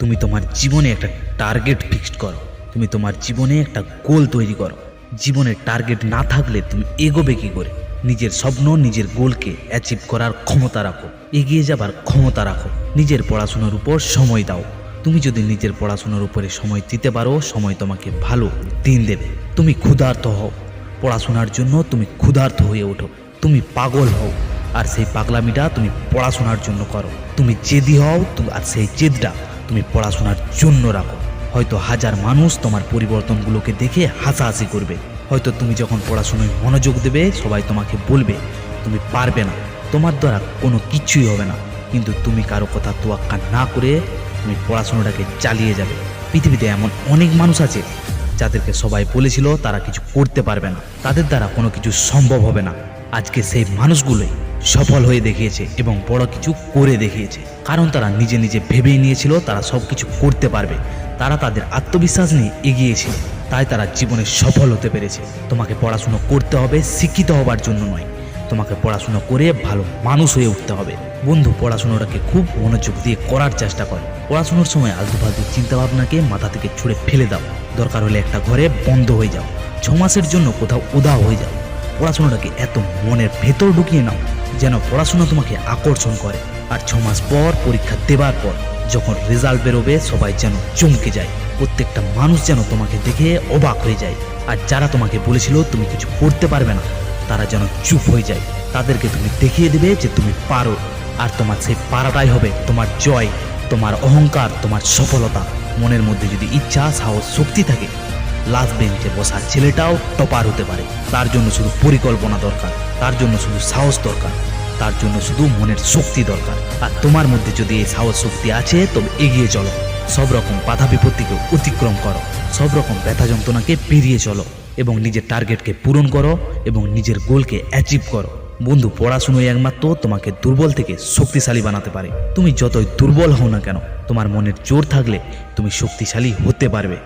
তুমি তোমার জীবনে একটা টার্গেট ফিক্সড করো, তুমি তোমার জীবনে একটা গোল তৈরি করো। জীবনের টার্গেট না থাকলে তুমি এগোবে কী করে? নিজের স্বপ্ন, নিজের গোলকে অ্যাচিভ করার ক্ষমতা রাখো, এগিয়ে যাবার ক্ষমতা রাখো। নিজের পড়াশোনার উপর সময় দাও। তুমি যদি নিজের পড়াশোনার উপরে সময় দিতে পারো, সময় তোমাকে ভালো দিন দেবে। তুমি ক্ষুধার্ত হও, পড়াশোনার জন্য তুমি ক্ষুধার্ত হয়ে ওঠো। তুমি পাগল হও, আর সেই পাগলামিটা তুমি পড়াশোনার জন্য করো। তুমি জেদি হও, আর সেই জেদটা তুমি পড়াশোনার জন্য রাখো। হয়তো হাজার মানুষ তোমার পরিবর্তনগুলোকে দেখে হাসাহাসি করবে। হয়তো তুমি যখন পড়াশোনায় মনোযোগ দেবে, সবাই তোমাকে বলবে তুমি পারবে না, তোমার দ্বারা কোনো কিছুই হবে না। কিন্তু তুমি কারো কথা তোয়াক্কা না করে তুমি পড়াশোনাটাকে চালিয়ে যাবে। পৃথিবীতে এমন অনেক মানুষ আছে যাদেরকে সবাই বলেছিল তারা কিছু করতে পারবে না, তাদের দ্বারা কোনো কিছু সম্ভব হবে না। আজকে সেই মানুষগুলোই সফল হয়ে দেখিয়েছে এবং বড় কিছু করে দেখিয়েছে, কারণ তারা নিজে নিজে ভেবেই নিয়েছিল তারা সব কিছু করতে পারবে। তারা তাদের আত্মবিশ্বাস নিয়ে এগিয়েছিল, তাই তারা জীবনে সফল হতে পেরেছে। তোমাকে পড়াশুনো করতে হবে শিক্ষিত হবার জন্য নয়, তোমাকে পড়াশুনো করে ভালো মানুষ হয়ে উঠতে হবে। বন্ধু, পড়াশুনোটাকে খুব মনোযোগ দিয়ে করার চেষ্টা করো। পড়াশুনোর সময় আলতু ফালতু চিন্তাভাবনাকে মাথা থেকে ছুঁড়ে ফেলে দাও। দরকার হলে একটা ঘরে বন্ধ হয়ে যাও, 6 মাসের জন্য কোথাও উধাও হয়ে যাও। পড়াশোনাটাকে এত মনের ভেতর ঢুকিয়ে নাও যেন পড়াশোনা তোমাকে আকর্ষণ করে। আর 6 মাস পর পরীক্ষা দেবার পর যখন রেজাল্ট বেরোবে, সবাই যেন চমকে যায়। প্রত্যেকটা মানুষ যেন তোমাকে দেখে অবাক হয়ে যায়। আর যারা তোমাকে বলেছিল তুমি কিছু করতে পারবে না, তারা যেন চুপ হয়ে যায়। তাদেরকে তুমি দেখিয়ে দেবে যে তুমি পারো, আর তোমার সেই পারাটাই হবে তোমার জয়, তোমার অহংকার, তোমার সফলতা। মনের মধ্যে যদি ইচ্ছা, সাহস, শক্তি থাকে, লাস্ট বেঞ্চে বসা ছেলেটাও টপার হতে পারে। তার জন্য শুধু পরিকল্পনা দরকার, তার জন্য শুধু সাহস দরকার, তার জন্য শুধু মনের শক্তি দরকার। আর তোমার মধ্যে যদি এই সাহস শক্তি আছে, তবে এগিয়ে চলো। সব রকম বাধা বিপত্তিকে অতিক্রম করো, সব রকম ব্যথা যন্ত্রণাকে পেরিয়ে চলো এবং নিজের টার্গেটকে পূরণ করো এবং নিজের গোলকে অ্যাচিভ করো। বন্ধু, পড়াশুনোই একমাত্র তোমাকে দুর্বল থেকে শক্তিশালী বানাতে পারে। তুমি যতই দুর্বল হও না কেন, তোমার মনের জোর থাকলে তুমি শক্তিশালী হতে পারবে,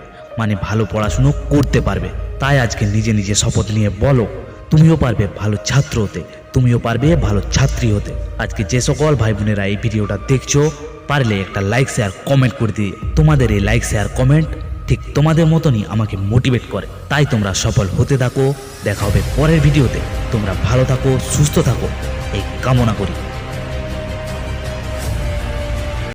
মানে ভালো পড়াশুনো করতে পারবে। তাই আজকে নিজে নিজে শপথ নিয়ে বলো, তুমিও পারবে ভালো ছাত্র হতে, তুমিও পারবে ভালো ছাত্রী হতে। আজকে যে সকল ভাই বোনেরা এই ভিডিওটা দেখছো, পারলে একটা লাইক শেয়ার কমেন্ট করে দিয়ে। তোমাদের এই লাইক শেয়ার কমেন্ট ঠিক তোমাদের মতনই আমাকে মোটিভেট করে। তাই তোমরা সফল হতে থাকো। দেখা হবে পরের ভিডিওতে। তোমরা ভালো থাকো, সুস্থ থাকো, এই কামনা করি।